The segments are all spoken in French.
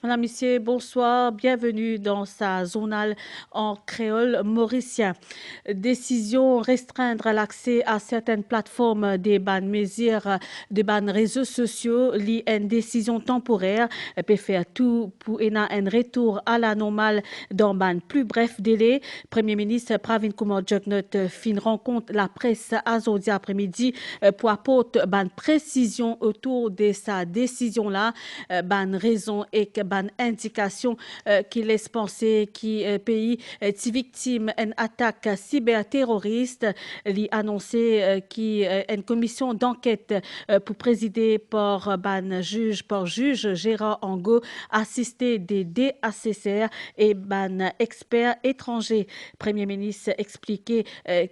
Madame, Monsieur, bonsoir. Bienvenue dans sa journal en créole mauricien. Décision restreindre l'accès à certaines plateformes des bannes mesures des bannes réseaux sociaux, une décision temporaire peut faire tout pour un retour à la normale dans ban plus bref délai. Premier ministre Pravin Kumar Jugnauth fin rencontre la presse aujourd'hui après-midi pour apporter ban précision autour de sa décision là, ban raison et ban indication qui laisse penser que pays est victime d'une attaque cyberterroriste. Il a annoncé qu'une commission d'enquête pour présider par juge Gérard Angot, assisté des DACCR et ban experts étrangers. Premier ministre expliqué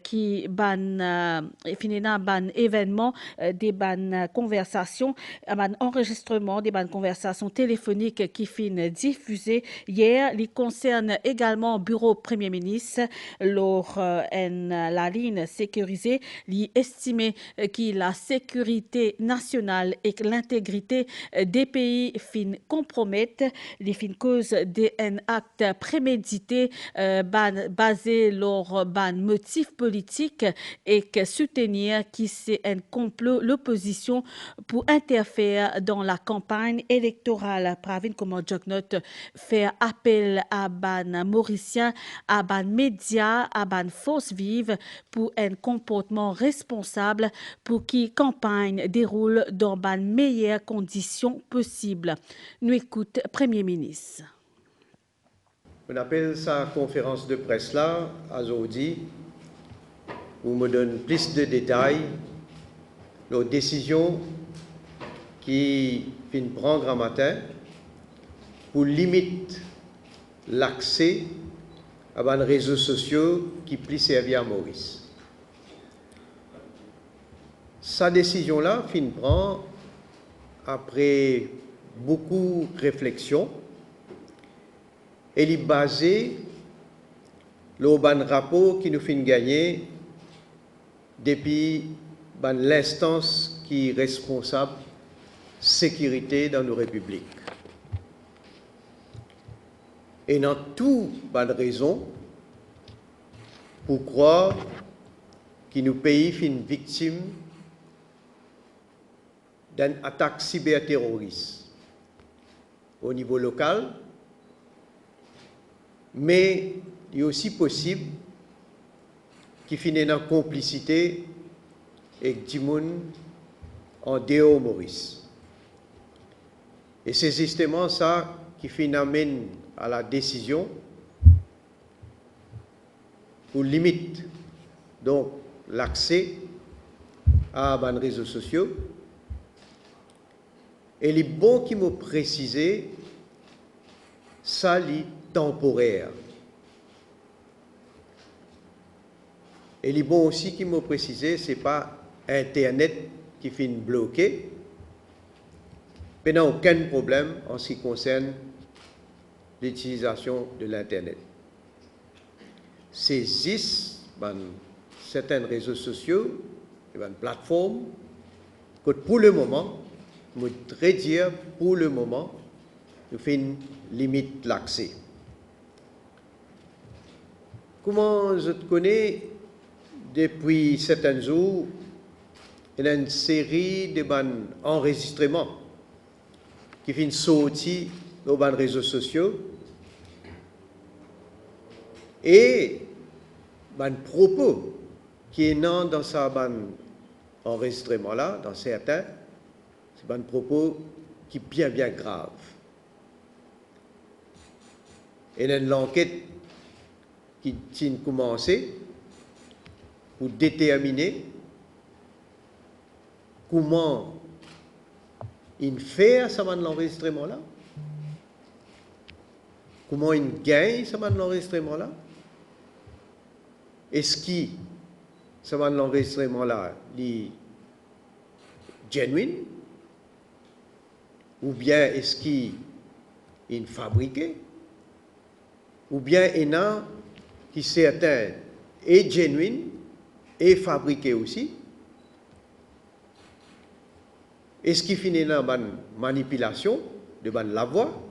qui ban finina ban événement des ban conversations, ban enregistrement des ban conversations téléphoniques qui fin diffusées hier. Il concerne également bureau Premier ministre lors la ligne sécurisée. Il estimé que la sécurité nationale et l'intégrité des pays fin compromettent les fin cause d'un acte prémédité basé sur ban motif politique et que soutenir qui c'est un complot l'opposition pour interférer dans la campagne électorale. Pravin Kumar Jugnauth fait appel à ban mauricien, à ban média, à ban force vive pour un comportement responsable pour qui campagne déroule dans ban meilleures conditions possibles. Nous écoute Premier ministre. On appelle sa conférence de presse là, aujourd'hui, où me donne plus de détails, nos décisions qui viennent prendre un matin pour limiter l'accès à des réseaux sociaux qui plus servi à Maurice. Sa décision-là fin prend après beaucoup de réflexions. Elle est basée sur le rapport qui nous fait gagner depuis l'instance qui est responsable de la sécurité dans nos républiques. Et dans tout bonne raison pour croire que nos pays sont victimes d'une attaque cyberterroriste au niveau local, mais il est aussi possible qu'il finisse en complicité avec des gens en dehors Maurice. Et c'est justement ça qui amène à la décision pour limiter donc l'accès à les réseaux sociaux. Et il est bon qu'il me précise ça est temporaire. Et il est bon aussi qu'il me précise ce n'est pas Internet qui finit bloqué, mais il n'y a aucun problème en ce qui concerne l'utilisation de l'Internet. C'est juste certains réseaux sociaux, et plateformes, que pour le moment, je voudrais dire pour le moment, nous faisons limite l'accès. Comment je te connais, depuis certains jours, il y a une série de enregistrements qui viennent sortir dans les réseaux sociaux et les propos qui est dans ce enregistrement-là, dans certains, c'est des propos qui sont bien, bien graves. Et il y a une enquête qui a commencé pour déterminer comment il fait ça l'enregistrement-là, comment il gagne ça l'enregistrement-là, est-ce que ça l'enregistrement-là est genuine, ou bien est-ce qu'il est fabriqué, ou bien il y en a qui certains est genuine et fabriqué aussi. Est-ce qu'il finit dans une manipulation de la voix,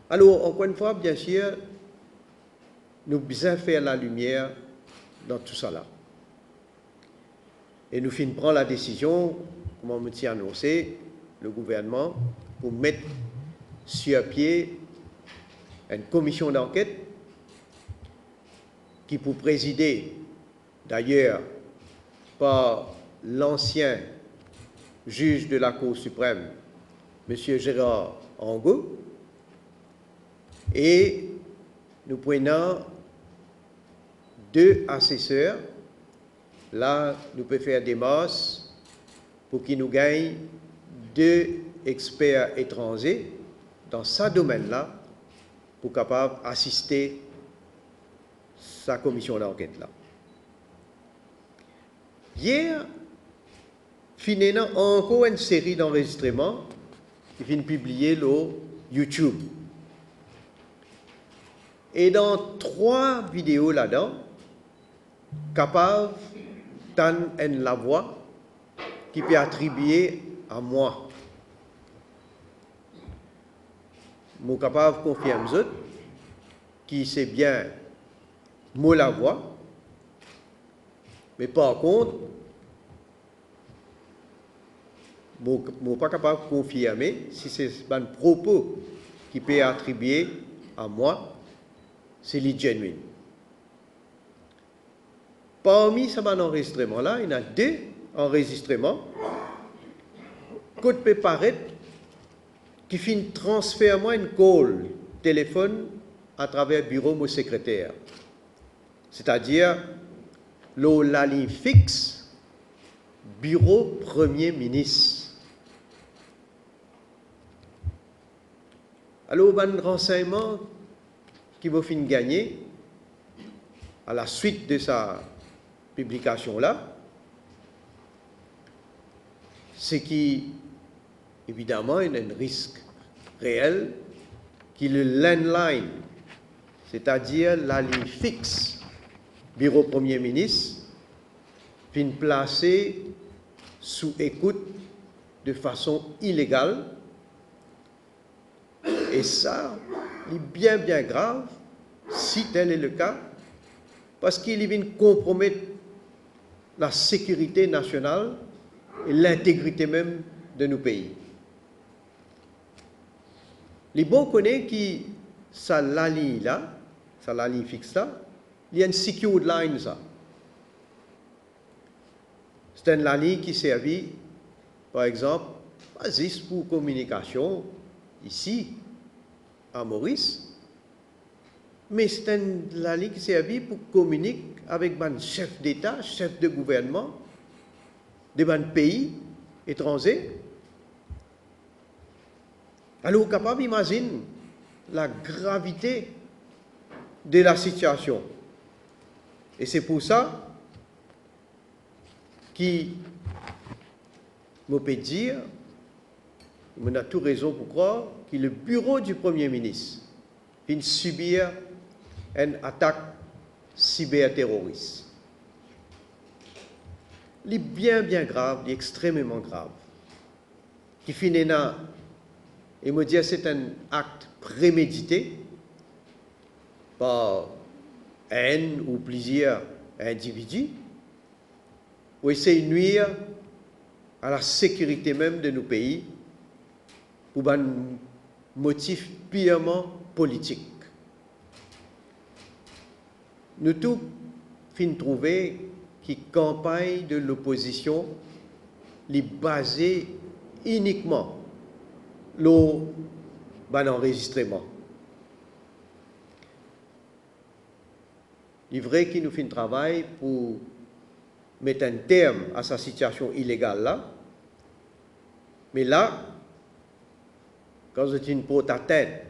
Alors, encore une fois, bien sûr, nous besoin faire la lumière dans tout ça là. Et nous prendre la décision, comme on me tient annoncé, le gouvernement, pour mettre sur pied une commission d'enquête qui pour présider, d'ailleurs, par l'ancien juge de la Cour suprême, M. Gérard Angot, et nous prenons 2 assesseurs. Là, nous pouvons faire des masses pour qu'ils nous gagnent 2 experts étrangers dans ce domaine-là pour capable assister sa commission d'enquête-là. Hier, finalement, encore une série d'enregistrements qui viennent publier sur YouTube. Et dans 3 vidéos là-dedans, capable d'entendre la voix qui peut attribuer à moi. Je suis capable de confirmer qui c'est bien moi la voix, mais par contre, je ne suis pas capable de confirmer si c'est un propos qui peut attribuer à moi, c'est les genuine. Parmi ces enregistrements-là, il y en a 2 enregistrements qui peut paraître qui finit transférer moi une call téléphone à travers le bureau de mon secrétaire. C'est-à-dire la ligne fixe bureau Premier ministre. Alors, un renseignement qui va finir gagner à la suite de sa publication-là, c'est qu'évidemment, il y a un risque réel que le landline, c'est-à-dire la ligne fixe, bureau Premier ministre, finit placé sous écoute de façon illégale. Et ça, c'est bien grave, si tel est le cas, parce qu'il vient compromettre la sécurité nationale et l'intégrité même de nos pays. Les bons connaissent qui ça la ligne là, ça la ligne fixe là, il y a une secured line ça. C'est une ligne qui servit, par exemple, pas juste pour communication ici à Maurice, mais c'est la ligne qui servit pour communiquer avec un chef d'État, chef de gouvernement de un pays étranger. Alors, vous êtes capable d'imaginer la gravité de la situation. Et c'est pour ça qu'il me peut dire, on a tout raison pour croire, que le bureau du Premier ministre vient subir une attaque cyberterroriste. Il est bien grave, il est extrêmement grave. Qui finit là, et me dire c'est un acte prémédité par un ou plusieurs individus pour essayer de nuire à la sécurité même de nos pays pour un motif purement politique. Nous tous fin trouver que la campagne de l'opposition est basée uniquement sur l'enregistrement. Il est vrai qu'il nous fait un travail pour mettre un terme à sa situation illégale là, mais là, quand c'est une porte à tête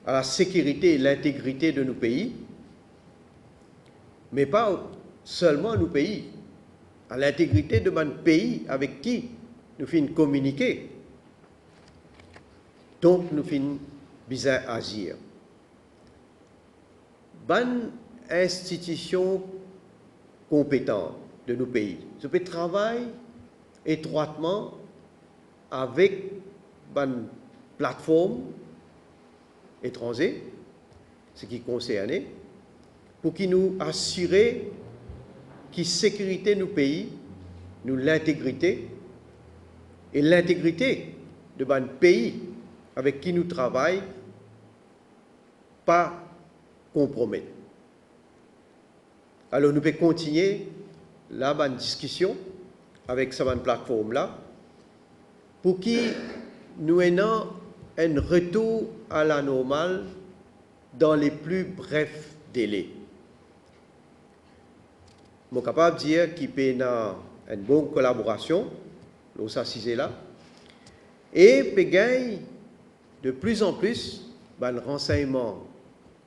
à la sécurité et l'intégrité de nos pays, mais pas seulement nos pays, à l'intégrité de mon pays avec qui nous finissons communiquer. Donc, nous finissons bien agir. Bonne institution compétente de nos pays, je peux travailler étroitement avec une plateforme étrangers, ce qui concerne, pour qui nous assurer qui sécurité nous pays, nous l'intégrité et l'intégrité de ban pays avec qui nous travaillons pas compromettre. Alors nous pouvons continuer la bonne discussion avec cette plateforme-là pour qui nous ayons un retour à la normale dans les plus brefs délais. Je suis capable de dire qu'il peut y avoir une bonne collaboration, là, et peut gagner de plus en plus un renseignement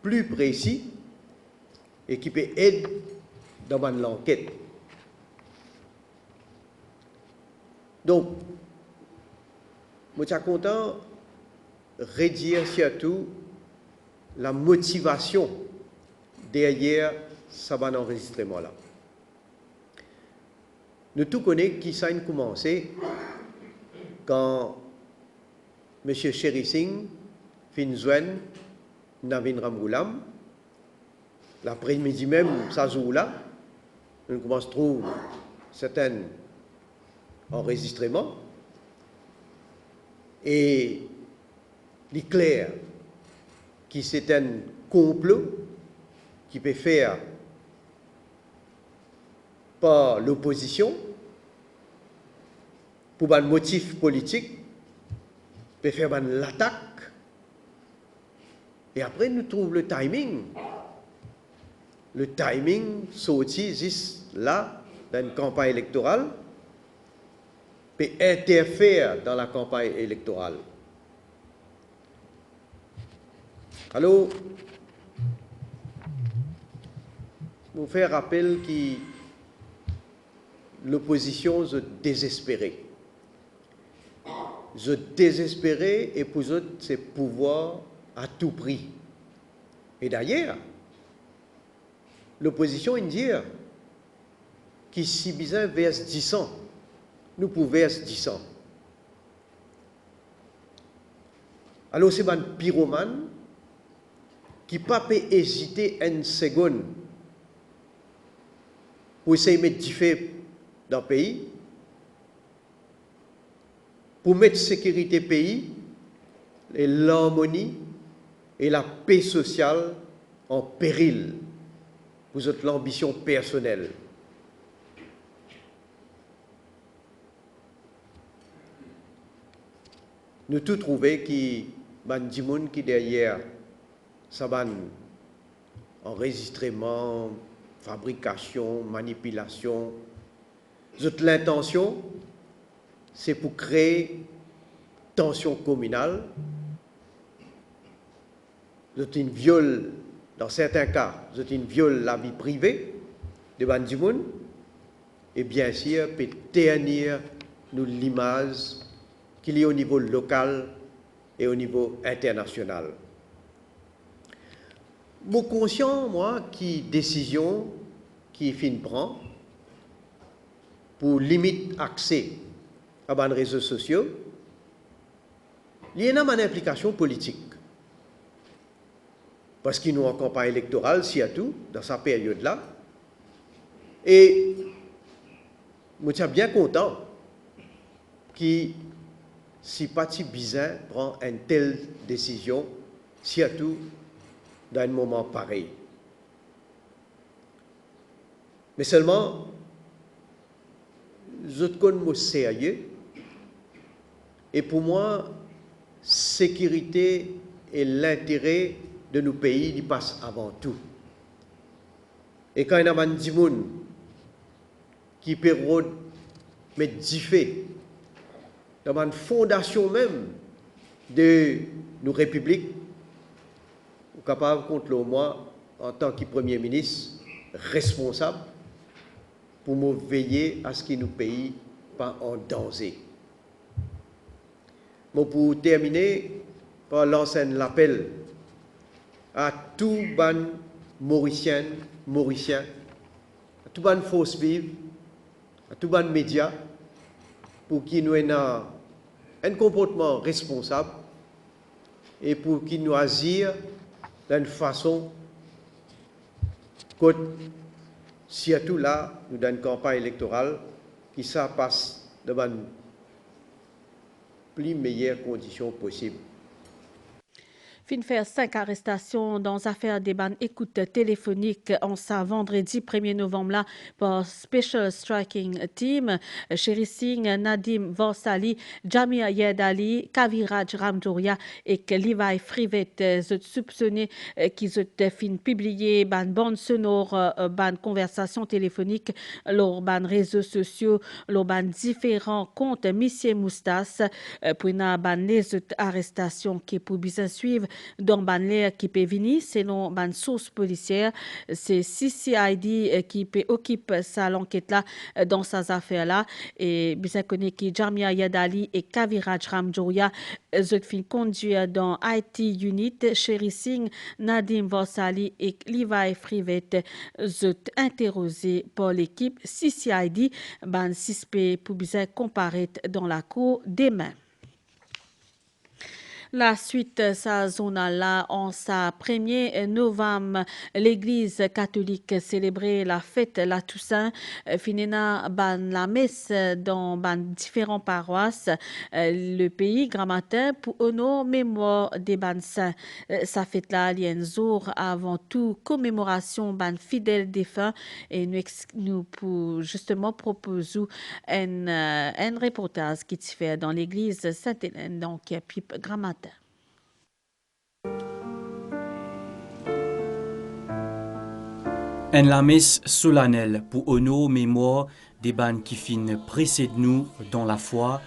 plus précis et qui peut aider dans l'enquête. Donc, je suis content de redire surtout la motivation derrière ce enregistrement-là. Nous tous connaissons qui ça a commencé quand M. Sherry Singh fin joindre Navin Ramgoolam. L'après-midi même, ça jour-là, nous commençons à trouver certains enregistrements. Et il est clair que c'est un complot qui peut faire par l'opposition pour un motif politique, peut faire l'attaque. Et après, nous trouvons le timing. Le timing sorti juste là, dans une campagne électorale, peut interférer dans la campagne électorale. Alors, je vous fais rappel que l'opposition est désespérée. Je désespéré et pour eux, c'est pouvoir à tout prix. Et d'ailleurs, l'opposition dit que si besoin verse 10 ans, nous pouvons verser 10 ans. Alors c'est un pyromane qui ne peut pas hésiter une seconde pour essayer de mettre du feu dans le pays, pour mettre la sécurité du pays, l'harmonie et la paix sociale en péril pour l'ambition personnelle. Nous tous trouvons qu'il y a des gens qui derrière ça enregistrement, fabrication, manipulation. L'intention, c'est pour créer tension communale, une viole, dans certains cas, une viole la vie privée de Bandimoun, et bien sûr, peut ternir nous l'image qu'il y a au niveau local et au niveau international. Je suis conscient, moi, qui décision qui fin prend pour limiter l'accès à les réseaux sociaux, il y a une implication politique. Parce qu'il nous a en campagne électorale, surtout, dans cette période-là. Et je suis bien content que si Parti Bizin prend une telle décision, surtout dans un moment pareil. Mais seulement, je connais sérieux, et pour moi, sécurité et l'intérêt de nos pays y passent avant tout. Et quand il y a des gens qui peuvent mettre du fait dans une fondation même de nos républiques, capable contre moi en tant que Premier ministre responsable pour me veiller à ce que nos pays pas en danger. Bon, pour terminer, par lancer l'appel à tous les Mauriciens, à tous les forces vives, à tous les médias, pour qu'ils nous aient un comportement responsable et pour qu'ils nous agir d'une façon que, surtout là, nous dans une campagne électorale, qui ça passe dans les plus meilleures conditions possibles. Fin faire 5 arrestations dans affaire des bandes écoute téléphonique en ce vendredi 1er novembre là par Special Striking Team, Sherry Singh, Nadim Vorsali, Jamia Yedali, Kaviraj Ramjouria et Levi Frivet soupçonnés qu'ils ont fin publier ban bande sonore, ban conversation téléphonique lors ban réseaux sociaux, lors ban différents comptes Monsieur Moustas pour une ban les arrestations qui pour bien suivre dans l'air qui peut venir selon ban source policière. C'est CCID qui peut occuper sa l'enquête là dans ces affaires là et bien connaît que Jamia Yadali et Kaviraj Ramjouria ont fin conduire dans IT Unit, Sherry Singh, Nadim Vorsali et Levi Frivet ont interrogé par l'équipe CCID ban suspect pour bien comparaître dans la cour demain. La suite, sa zone là, en sa 1er novembre, l'église catholique célébrait la fête la Toussaint, finina ban la messe dans ban différentes paroisses, le pays grand matin pour honorer mémoire des ban saints. Sa fête là, il y a un jour avant tout commémoration ban fidèles défunts et nous pour justement proposons un reportage qui se fait dans l'église Sainte-Hélène, donc Pipe grand matin. En la messe solennelle pour honorer mémoire des bannes qui fin précèdent nous dans la foi,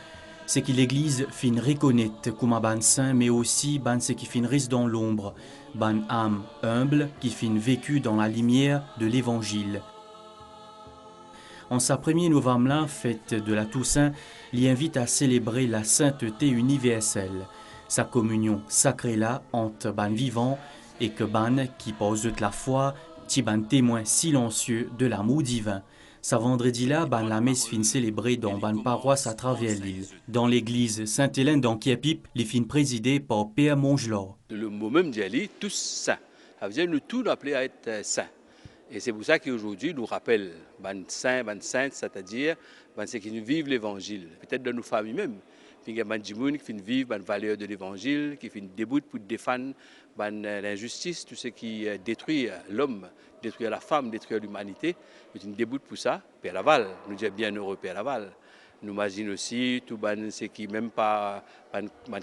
c'est que l'Église fin reconnaître comme un ban saint, mais aussi ban ce qui fin reste dans l'ombre, ban âme humble qui fin vécu dans la lumière de l'Évangile. En sa 1er novembre, là, fête de la Toussaint, l'y invite à célébrer la sainteté universelle, sa communion sacrée là entre ban vivant et que ban qui pose la foi, qui ban témoin silencieux de l'amour divin. Ce vendredi-là, ban la messe fin célébrée dans ban paroisse à travers l'île. Dans l'église Sainte-Hélène d'Anquiapip, les fin présidée par Père Mongelor. Le mot même d'y tous saints. Ça veut dire nous tous appelés à être saints. Et c'est pour ça qu'aujourd'hui nous rappelle ban saint, ban sainte, c'est-à-dire ban ceux qui vivent l'évangile, peut-être dans nos familles même. Puis il y a des gens qui vivent la valeur de l'évangile, qui déboutent pour défendre l'injustice, tout ce qui détruit l'homme, détruit la femme, détruit l'humanité. Ils déboutent pour ça, Père Laval, nous disons bien heureux Père Laval. Nous imaginons aussi tout ce qui même pas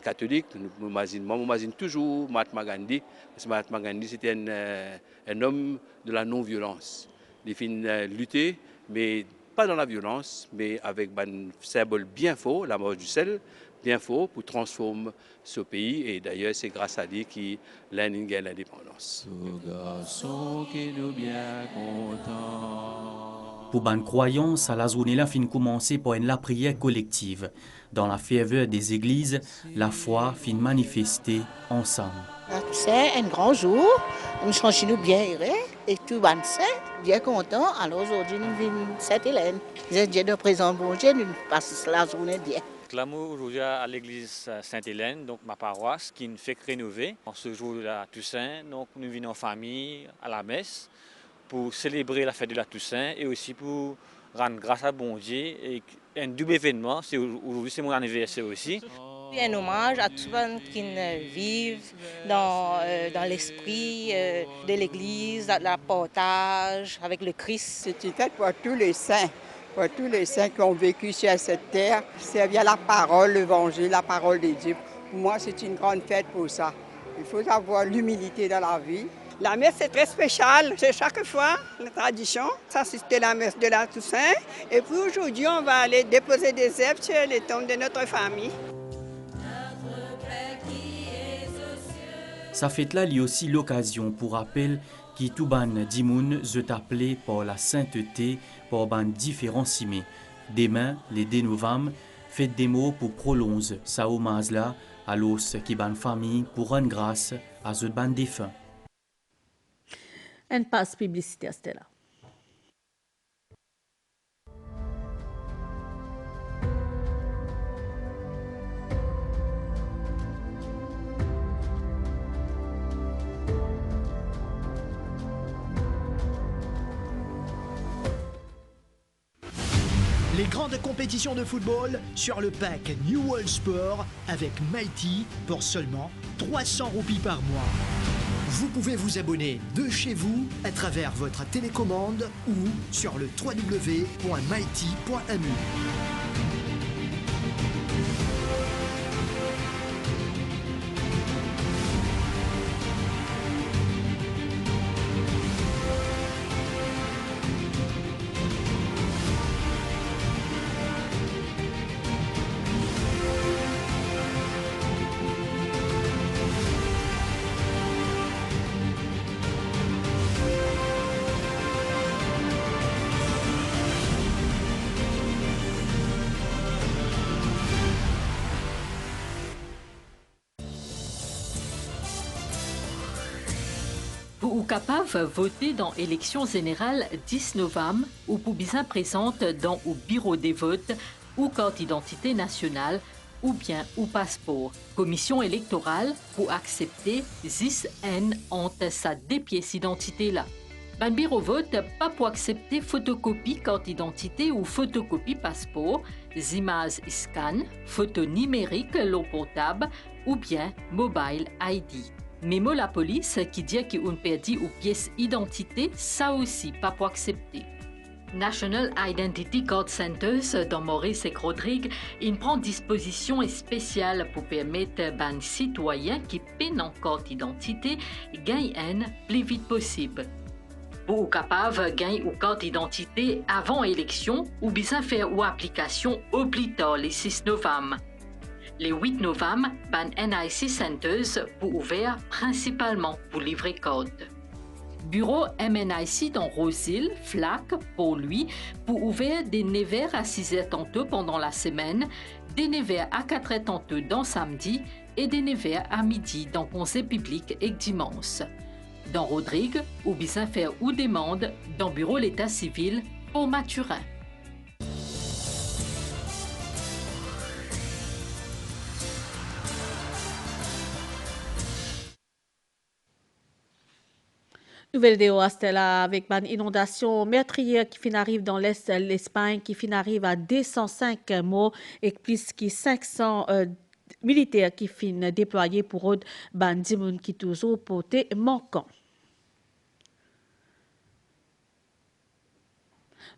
catholique, nous imaginons toujours Mahatma Gandhi, parce que Mahatma Gandhi c'était un homme de la non-violence. Il a lutté, mais pas dans la violence, mais avec un symbole bien fort, la mort du sel, bien fort pour transformer ce pays. Et d'ailleurs, c'est grâce à lui qu'il a l'indépendance. Pour ban croyance, à la journée-là fin commencer par la prière collective. Dans la ferveur des églises, la foi fin manifestée ensemble. C'est un grand jour, nous sommes bien heureux et tout le monde bien content. Alors aujourd'hui, nous venons Sainte-Hélène. J'ai Dieu de présent, bon Dieu, nous passons la journée bien. L'amour aujourd'hui à l'église Sainte-Hélène, donc ma paroisse, qui nous fait rénover. En ce jour de la Toussaint, donc nous venons en famille à la messe pour célébrer la fête de la Toussaint et aussi pour rendre grâce à bon Dieu. Et un double événement, aujourd'hui c'est mon anniversaire aussi. Un hommage à tous ceux qui vivent dans l'esprit de l'Église, dans le partage avec le Christ. C'est une fête pour tous les saints qui ont vécu sur cette terre. C'est bien la parole, l'Évangile, la parole de Dieu. Pour moi, c'est une grande fête pour ça. Il faut avoir l'humilité dans la vie. La messe, c'est très spécial. C'est chaque fois la tradition. Ça, c'était la messe de la Toussaint. Et puis aujourd'hui, on va aller déposer des herbes sur les tombes de notre famille. Sa fête-là est aussi l'occasion pour rappel qui tout ban dimoun se appelé par la sainteté par ban différents simés. Demain, les 2 novembre, fête des mots pour prolonger sa hommage là à l'os qui ban famille pour rendre grâce à ce ban défunt. Une passe publicitaire, Stella. grandes compétitions de football sur le pack New World Sport avec Mighty pour seulement 300 roupies par mois. Vous pouvez vous abonner de chez vous à travers votre télécommande ou sur le www.mighty.mu. Pour capable voter dans l'élection générale 10 novembre ou pour bien présente dans le bureau des votes ou carte d'identité nationale ou bien ou passeport. Commission électorale pour accepter 10 N entre sa deux pièces d'identité là. Ben bureau vote pas pour accepter photocopie carte d'identité ou photocopie passeport, images scan, photo numérique l'eau portable ou bien mobile ID. Mémo la police qui dit qu'on perdit ou pièce identité, ça aussi pas pour accepter. National Identity Card Centers dans Maurice et Rodrigue, il prend disposition spéciale pour permettre aux citoyens qui peinent en carte d'identité gagner plus vite possible. Pour capable gagner ou carte d'identité avant élection ou bien faire ou application au plus tard le 6 novembre. Le 8 novembre, ban NIC Centers pour ouvrir principalement pour livrer code. Bureau MNIC dans Rosil, Flac, pour lui, pour ouvrir des 9h à 6h tantôt pendant la semaine, des 9h à 4h tantôt dans samedi et des 9h à midi dans conseil public et dimanche. Dans Rodrigue, ou bien faire ou demande dans Bureau l'État civil pour Mathurin. Nouvelle vidéo à Stella avec une inondation meurtrière qui arrive dans l'est de l'Espagne, qui arrive à 205 morts et plus que 500 militaires qui déployés pour aider les gens qui toujours porté manquant.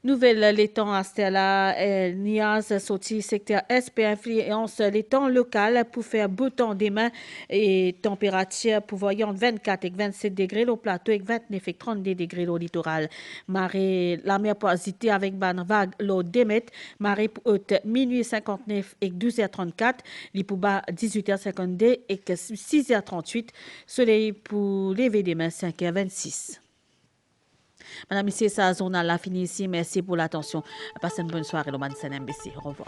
Nouvelle l'étang à Stella, Niaz sorti secteur SP influence l'étang local pour faire beau temps demain et température pour voyant 24 et 27 degrés au plateau et 29 et 32 degrés au littoral. Marée, la mer poisité avec ban vague l'eau démet, marée haute minuit 59 et 12h34, li pour bas 18h52 et 6h38, soleil pour lever demain 5h26. Madame, Monsieur, sa zone a fini ici. Merci pour l'attention. Passez une bonne soirée, le MBC. Au revoir.